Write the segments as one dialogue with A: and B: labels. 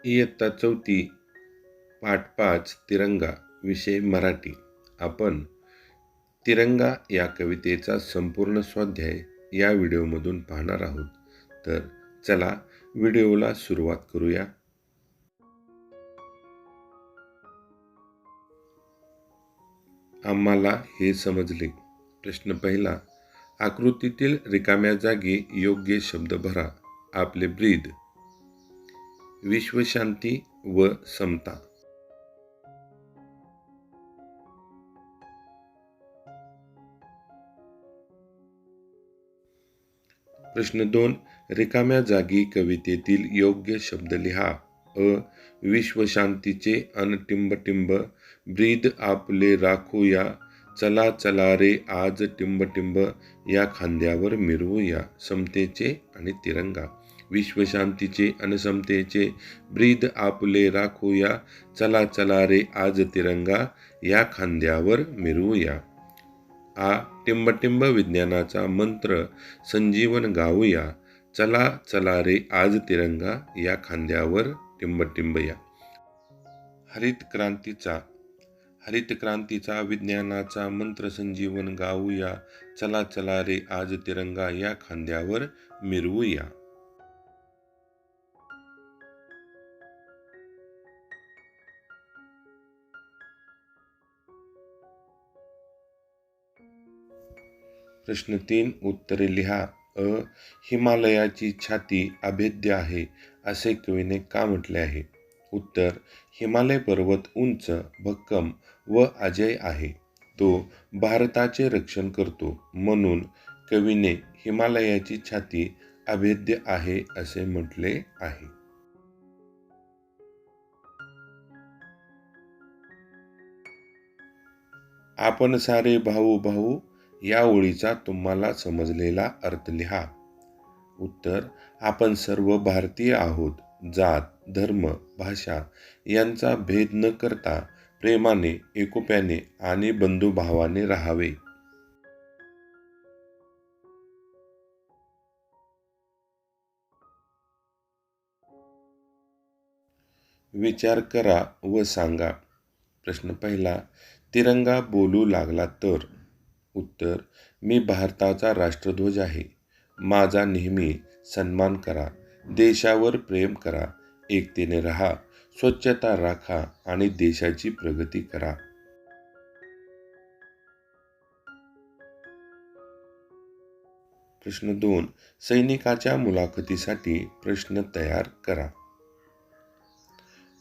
A: इयत्ता 4थी पाठ 5 तिरंगा विषय मराठी. आपण तिरंगा या कवितेचा संपूर्ण स्वाध्याय या व्हिडिओमधून पाहणार आहोत. तर चला व्हिडिओला सुरुवात करूया. आम्हाला हे समजले. प्रश्न पहिला. आकृतीतील रिकाम्या जागी योग्य शब्द भरा. आपले ब्रीद, विश्वशांती व समता. प्रश्न 2. रिकाम्या जागी कवितेतील योग्य शब्द लिहा. अ. विश्वशांतीचे अन टिंब ब्रीद आपले राखूया, चला चला रे आज टिंब या खांद्यावर मिरवूया. समतेचे आणि तिरंगा. विश्वशांतीचे आणि समतेचे ब्रीद आपले राखूया, चला चला रे आज तिरंगा या खांद्यावर मिरवूया. आ. टिंब विज्ञानाचा मंत्र संजीवन गाऊया, चला चला रे आज तिरंगा या खांद्यावर टिंब या. हरित क्रांतीचा विज्ञानाचा मंत्र संजीवन गाऊया, चला चला रे आज तिरंगा या खांद्यावर मिरवूया. प्रश्न 3. उत्तरे लिहा. अ. हिमालयाची छाती अभेद्य आहे असे कवीने का म्हटले आहे? उत्तर. हिमालय पर्वत उंच, भक्कम व अजय आहे. तो भारताचे रक्षण करतो, म्हणून कवीने हिमालयाची छाती अभेद्य आहे असे म्हटले आहे. आपण सारे भाऊ भाऊ या ओळीचा तुम्हाला समजलेला अर्थ लिहा. उत्तर. आपण सर्व भारतीय आहोत. जात, धर्म, भाषा यांचा भेद न करता प्रेमाने, एकोप्याने आणि बंधुभावाने राहावे. विचार करा व सांगा. प्रश्न पहिला. तिरंगा बोलू लागला तर? उत्तर. मी भारताचा राष्ट्रध्वज आहे. माझा नेहमी सन्मान करा. देशावर प्रेम करा. एकतेने राहा. स्वच्छता राखा आणि देशाची प्रगती करा. प्रश्न 2. सैनिकाच्या मुलाखतीसाठी प्रश्न तयार करा.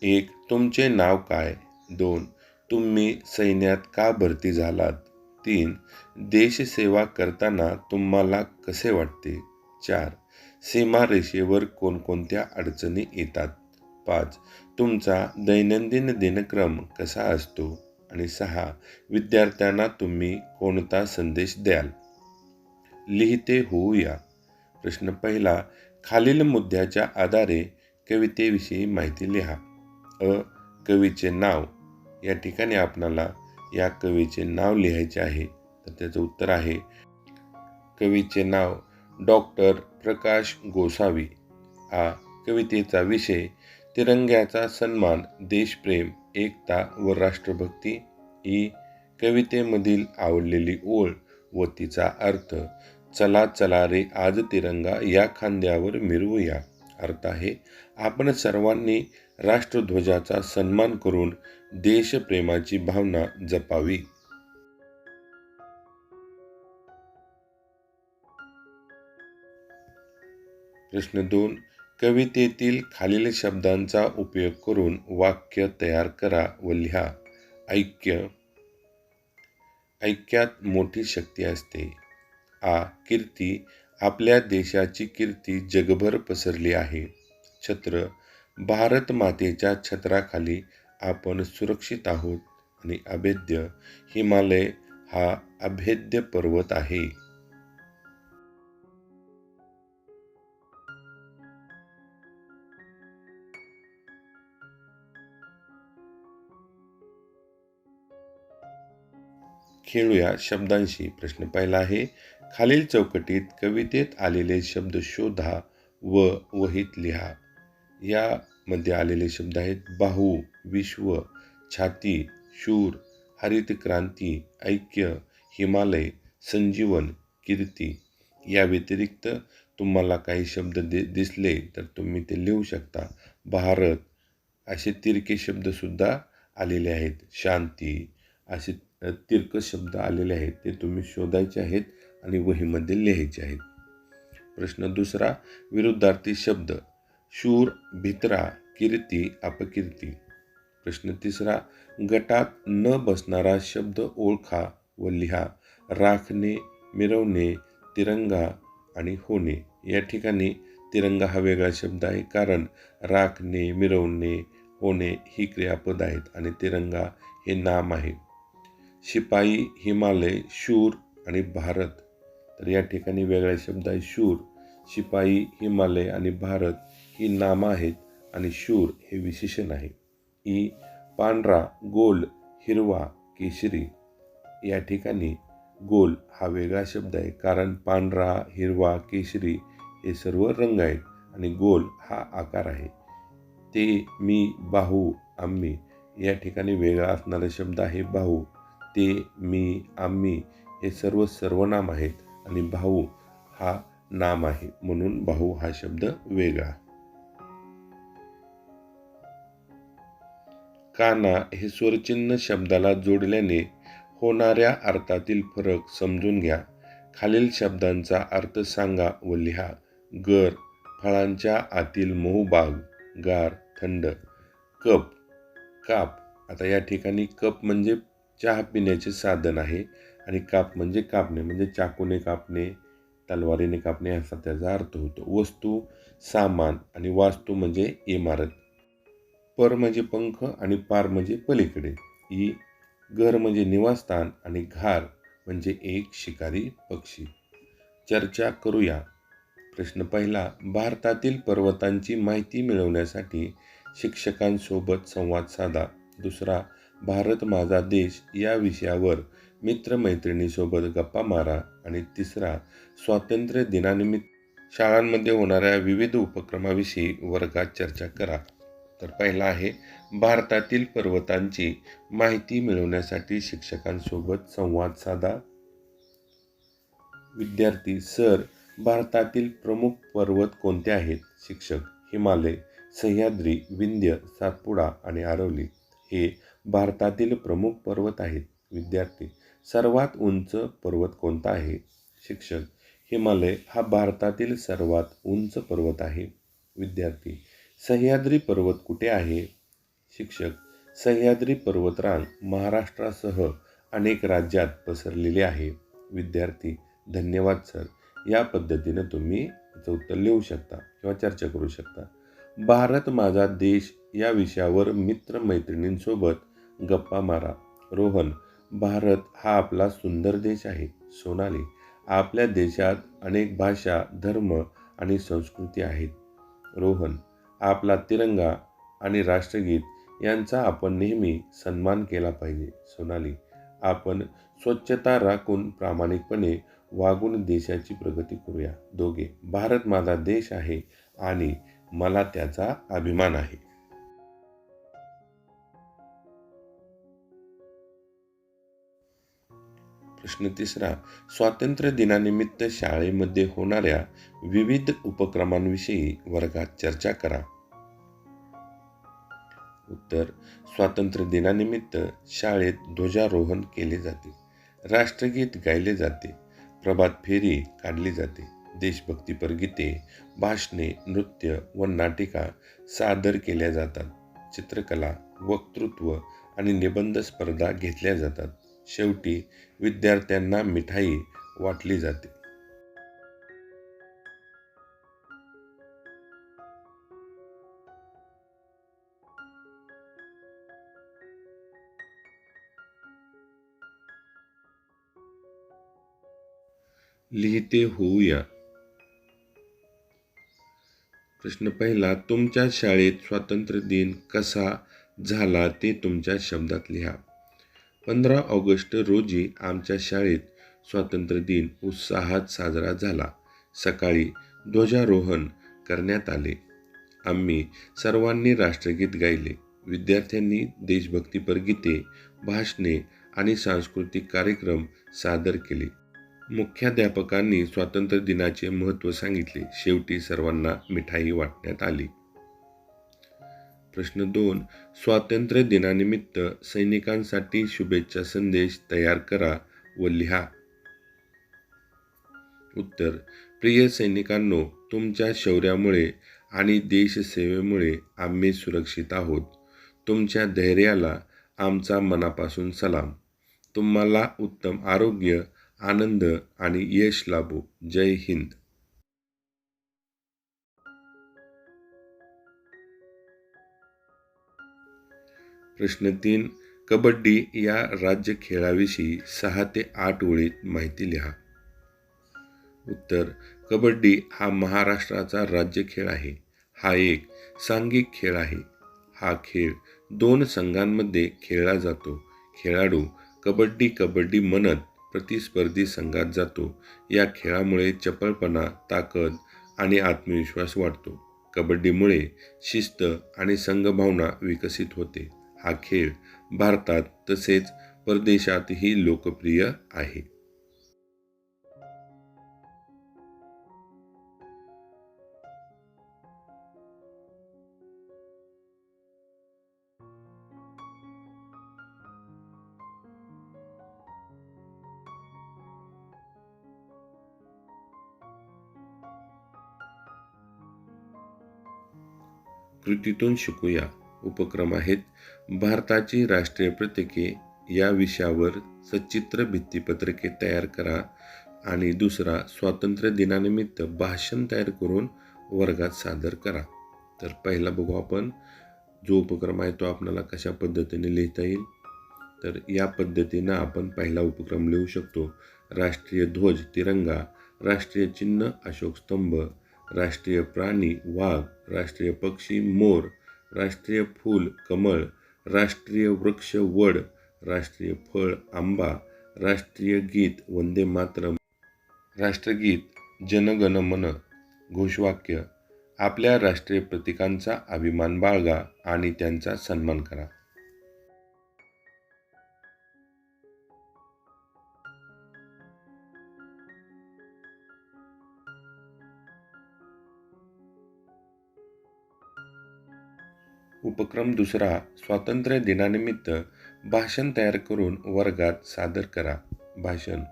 A: 1. तुमचे नाव काय? 2. तुम्ही सैन्यात का भरती झालात? 3. देशसेवा करताना तुम्हाला कसे वाटते? 4. सीमारेषेवर कोणकोणत्या अडचणी येतात? 5. तुमचा दैनंदिन दिनक्रम कसा असतो? आणि 6. विद्यार्थ्यांना तुम्ही कोणता संदेश द्याल? लिहिते होऊया. प्रश्न पहिला. खालील मुद्द्याच्या आधारे कवितेविषयी माहिती लिहा. अ. कवीचे नाव. या ठिकाणी आपणाला या कवीचे नाव लिहायचे आहे. तर त्याचं उत्तर आहे कवीचे नाव डॉक्टर प्रकाश गोसावी. आ. कवितेचा विषय तिरंग्याचा सन्मान, देशप्रेम, एकता व राष्ट्रभक्ती. ई. कवितेमधील आवडलेली ओळ व तिचा अर्थ. चला चला रे आज तिरंगा या खांद्यावर मिरवूया. अर्थ आहे आपण सर्वांनी राष्ट्रध्वजाचा सन्मान करून देशप्रेमाची भावना जपावी. प्रश्न 2. कवितेतील खालील शब्दांचा उपयोग करून वाक्य तयार करा व लिहा. ऐक्य. ऐक्यात मोठी शक्ती असते. आ. कीर्ती. आपल्या देशाची कीर्ती जगभर पसरली आहे. छत्र. भारत मातेच्या छत्राखाली आपण सुरक्षित आहोत. आणि अभेद्य. हिमालय हा अभेद्य पर्वत आहे. खेळूया शब्दांशी. प्रश्न पहिला आहे. खालील चौकटीत कवितेत आलेले शब्द शोधा व वहीत लिहा. या मध्ये आलेले शब्द आहेत बाहू, विश्व, छाती, शूर, हरित क्रांती, ऐक्य, हिमालय, संजीवन, कीर्ती. या व्यतिरिक्त तुम्हाला काही शब्द दिसले तर तुम्ही ते लिहू शकता. भारत असे तिरके शब्दसुद्धा आलेले आहेत. शांती असे तिरकस शब्द आलेले आहेत, ते तुम्ही शोधायचे आहेत आणि वहीमध्ये लिहायचे आहेत. प्रश्न दुसरा, विरुद्धार्थी शब्द. शूर, भित्रा, कीर्ती, अपकीर्ती. प्रश्न तिसरा, गटात न बसणारा शब्द ओळखा व लिहा. राखणे, मिरवणे, तिरंगा आणि होणे. या ठिकाणी तिरंगा हा वेगळा शब्द आहे, कारण राखणे, मिरवणे, होणे ही क्रियापद आहेत आणि तिरंगा हे नाम आहे. शिपाई, हिमालय, शूर आणि भारत. तर या ठिकाणी वेगळा शब्द आहे शूर. शिपाई, हिमालय आणि भारत ही नामं आहेत आणि शूर हे विशेषण आहे. पांढरा, गोल, हिरवा, केशरी. या ठिकाणी गोल हा वेगळा शब्द आहे, कारण पांढरा, हिरवा, केशरी हे सर्व रंग आहेत आणि गोल हा आकार आहे. ते, मी, बाहू, आम्ही. या ठिकाणी वेगळा असणारा शब्द आहे भाऊ. ते, मी, आम्ही हे सर्व सर्वनाम आहेत आणि भाऊ हा नाम आहे, म्हणून भाऊ हा शब्द वेगळा. काना हे स्वरचिन्ह शब्दाला जोडल्याने होणाऱ्या अर्थातील फरक समजून घ्या. खालील शब्दांचा अर्थ सांगा व लिहा. गर, फळांच्या आतील मोहबाग, गार, थंड. कप, काप. आता या ठिकाणी कप म्हणजे चहा पिण्याचे साधन आहे आणि काप म्हणजे कापणे, म्हणजे चाकूने कापणे, तलवारीने कापणे असा त्याचा अर्थ होतो. वस्तू, सामान आणि वास्तू म्हणजे इमारत. पर म्हणजे पंख आणि पार म्हणजे पलीकडे. घर म्हणजे निवासस्थान आणि घार म्हणजे एक शिकारी पक्षी. चर्चा करूया. प्रश्न पहिला, भारतातील पर्वतांची माहिती मिळवण्यासाठी शिक्षकांसोबत संवाद साधा. दुसरा, भारत माझा देश या विषयावर मित्रमैत्रिणीसोबत गप्पा मारा. आणि तिसरा, स्वातंत्र्य दिनानिमित्त शाळांमध्ये होणाऱ्या विविध उपक्रमाविषयी वर्गात चर्चा करा. तर पहिला आहे, भारतातील पर्वतांची माहिती मिळवण्यासाठी शिक्षकांसोबत संवाद साधा. विद्यार्थी, सर, भारतातील प्रमुख पर्वत कोणते आहेत? शिक्षक, हिमालय, सह्याद्री, विंध्य, सातपुडा आणि आरवली हे भारतातील प्रमुख पर्वत आहेत. विद्यार्थी, सर्वात उंच पर्वत कोणता आहे? शिक्षक, हिमालय हा भारतातील सर्वात उंच पर्वत आहे. विद्यार्थी, सह्याद्री पर्वत कुठे आहे? शिक्षक, सह्याद्री पर्वतरांग महाराष्ट्रासह अनेक राज्यात पसरलेली आहे. विद्यार्थी, धन्यवाद सर. या पद्धतीने तुम्ही याचं उत्तर लिहू शकता किंवा चर्चा करू शकता. भारत माझा देश या विषयावर मित्रमैत्रिणींसोबत गप्पा मारा. रोहन, भारत हा आपला सुंदर देश आहे. सोनाली, आपल्या देशात अनेक भाषा, धर्म आणि संस्कृती आहेत. रोहन, आपला तिरंगा आणि राष्ट्रगीत यांचा आपण नेहमी सन्मान केला पाहिजे. सोनाली, आपण स्वच्छता राखून प्रामाणिकपणे वागून देशाची प्रगती करूया. दोघे, भारत माझा देश आहे आणि मला त्याचा अभिमान आहे. प्रश्न तिसरा, स्वातंत्र्य दिनानिमित्त शाळेमध्ये होणाऱ्या विविध उपक्रमांविषयी वर्गात चर्चा करा. उत्तर, स्वातंत्र्य दिनानिमित्त शाळेत ध्वजारोहण केले जाते, राष्ट्रगीत गायले जाते, प्रभात फेरी काढली जाते, देशभक्तीपर गीते, भाषणे, नृत्य व नाटिका सादर केल्या जातात, चित्रकला, वक्तृत्व आणि निबंध स्पर्धा घेतल्या जातात. शेवटी विद्यार्थ्यांना मिठाई वाटली जाते. लिहिते होऊया. प्रश्न पहिला, तुमच्या शाळेत स्वातंत्र्य दिन कसा झाला ते तुमच्या शब्दात लिहा. 15 ऑगस्ट रोजी आमच्या शाळेत स्वातंत्र्य दिन उत्साहात साजरा झाला. सकाळी ध्वजारोहण करण्यात आले. आम्ही सर्वांनी राष्ट्रगीत गायले. विद्यार्थ्यांनी देशभक्तीपर गीते, भाषणे आणि सांस्कृतिक कार्यक्रम सादर केले. मुख्याध्यापकांनी स्वातंत्र्य दिनाचे महत्त्व सांगितले. शेवटी सर्वांना मिठाई वाटण्यात आली. प्रश्न 2. स्वातंत्र्य दिनानिमित्त सैनिकांसाठी शुभेच्छा संदेश तयार करा व लिहा. उत्तर. प्रिय सैनिकांनो, तुमच्या शौर्यामुळे आणि देशसेवेमुळे आम्ही सुरक्षित आहोत. तुमच्या धैर्याला आमचा मनापासून सलाम. तुम्हाला उत्तम आरोग्य, आनंद आणि यश लाभो. जय हिंद. प्रश्न 3. कबड्डी या राज्य खेळाविषयी 6 ते 8 ओळीत माहिती लिहा. उत्तर. कबड्डी हा महाराष्ट्राचा राज्य खेळ आहे. हा एक सांघिक खेळ आहे. हा खेळ 2 संघांमध्ये खेळला जातो. खेळाडू कबड्डी कबड्डी म्हणत प्रतिस्पर्धी संघात जातो. या खेळामुळे चपळपणा, ताकद आणि आत्मविश्वास वाढतो. कबड्डीमुळे शिस्त आणि संघभावना विकसित होते. हा खेळ भारतात तसेच परदेशातही लोकप्रिय आहे. कृतीतून शिकूया. उपक्रम आहेत. भारताची राष्ट्रीय प्रतीके या विषयावर सचित्र भित्तिपत्रके तयार करा. आणि दुसरा, स्वातंत्र्य दिनानिमित्त भाषण तयार करून वर्गात सादर करा. तर पहिला बघू आपण, जो उपक्रम आहे तो आपल्याला कशा पद्धतीने लिहिता येईल. तर या पद्धतीनं आपण पहिला उपक्रम लिहू शकतो. राष्ट्रीय ध्वज तिरंगा, राष्ट्रीय चिन्ह अशोक स्तंभ, राष्ट्रीय प्राणी वाघ, राष्ट्रीय पक्षी मोर, राष्ट्रीय फूल कमळ, राष्ट्रीय वृक्ष वड, राष्ट्रीय फळ आंबा, राष्ट्रीय गीत वंदे मातरम, राष्ट्रगीत जन गण मन, घोषवाक्य आपल्या राष्ट्रीय प्रतीकांचा अभिमान बाळगा आणि त्यांचा सन्मान करा. उपक्रम दुसरा, स्वातंत्र्य दिनानिमित्त भाषण तयार करून वर्गात सादर करा. भाषण.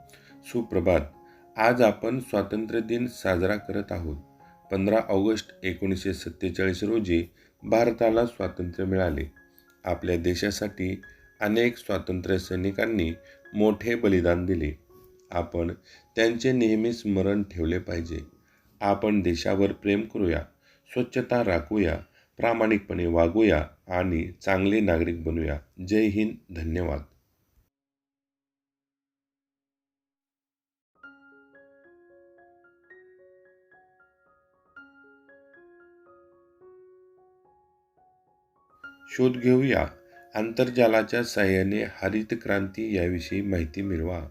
A: सुप्रभात. आज आपण स्वातंत्र्य दिन साजरा करत आहोत. 15 ऑगस्ट 1947 रोजी भारताला स्वातंत्र्य मिळाले. आपल्या देशासाठी अनेक स्वातंत्र्य सैनिकांनी मोठे बलिदान दिले. आपण त्यांचे नेहमी स्मरण ठेवले पाहिजे. आपण देशावर प्रेम करूया, स्वच्छता राखूया, प्रामाणिकपणे वागूया आणि चांगले नागरिक बनूया. जय हिंद. धन्यवाद. शोध घेऊया. आंतरजालाच्या साहाय्याने हरित क्रांती याविषयी माहिती मिळवा.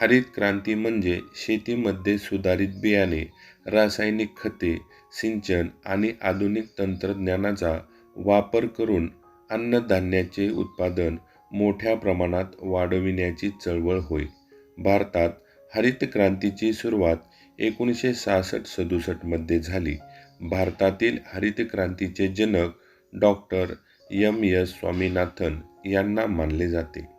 A: हरित क्रांती म्हणजे शेतीमध्ये सुधारित बियाणे, रासायनिक खते, सिंचन आणि आधुनिक तंत्रज्ञानाचा वापर करून अन्नधान्याचे उत्पादन मोठ्या प्रमाणात वाढविण्याची चळवळ होय. भारतात हरित क्रांतीची सुरुवात 1966-67 मध्ये झाली. भारतातील हरित क्रांतीचे जनक डॉक्टर एम. स्वामीनाथन यांना मानले जाते.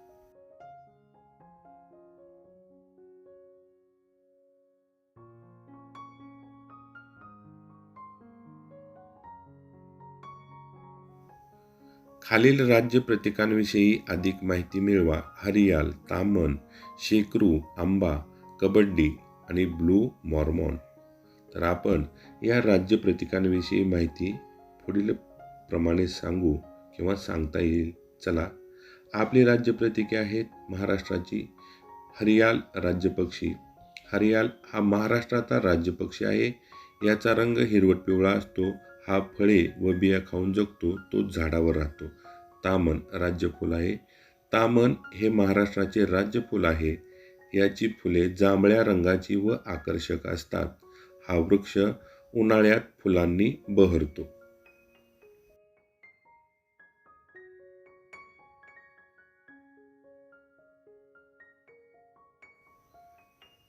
A: खालील राज्य प्रतीकांविषयी अधिक माहिती मिळवा. हरियाल, तामन, शेकरू, आंबा, कबड्डी आणि ब्लू मॉर्मॉन. तर आपण या राज्य प्रतीकांविषयी माहिती पुढील प्रमाणे सांगू किंवा सांगता येईल. चला, आपली राज्य प्रतीके आहेत. महाराष्ट्राची हरियाल राज्यपक्षी. हरियाल हा महाराष्ट्राचा राज्यपक्षी आहे. याचा रंग हिरवट पिवळा असतो. हा फळे व बिया खाऊन जगतो. तो झाडावर राहतो. तामन राज्यफूल आहे. तामन हे महाराष्ट्राचे राज्यफूल आहे. याची फुले जांभळ्या रंगाची व आकर्षक असतात. हा वृक्ष उन्हाळ्यात फुलांनी बहरतो.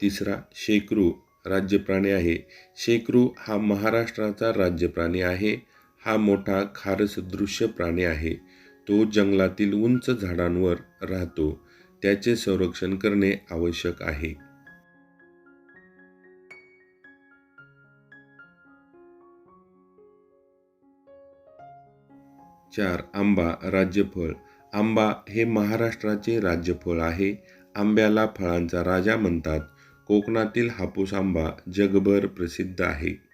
A: तिसरा शेकरू राज्यप्राणी आहे. शेकरू हा महाराष्ट्राचा राज्यप्राणी आहे. हा मोठा खारसदृश्य प्राणी आहे. तो जंगलातील उंच झाडांवर राहतो. त्याचे संरक्षण करणे आवश्यक आहे. 4. आंबा राज्यफळ. आंबा हे महाराष्ट्राचे राज्यफळ आहे. आंब्याला फळांचा राजा म्हणतात. कोकणातील हापूस आंबा जगभर प्रसिद्ध आहे.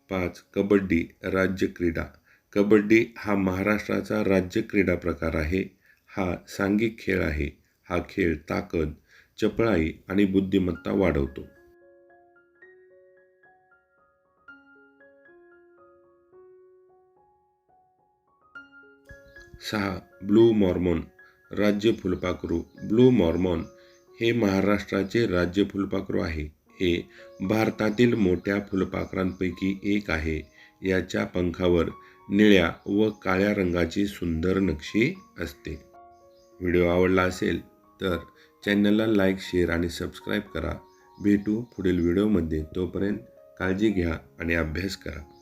A: 5. कबड्डी राज्य क्रीडा. कबड्डी हा महाराष्ट्राचा राज्य क्रीडा प्रकार आहे. हा सांघिक खेळ आहे. हा खेळ ताकद, चपळाई आणि बुद्धिमत्ता वाढवतो. 6. ब्लू मॉर्मॉन राज्य फुलपाखरू. ब्लू मॉर्मॉन हे महाराष्ट्राचे राज्य फुलपाखरू आहे. हे भारतातील मोठ्या फुलपाखरांपैकी एक आहे. याच्या पंखावर निळ्या व काळ्या रंगाची सुंदर नक्षी असते. व्हिडिओ आवडला असेल तर चॅनलला लाईक, शेअर आणि सबस्क्राईब करा. भेटू पुढील व्हिडिओमध्ये. तोपर्यंत काळजी घ्या आणि अभ्यास करा.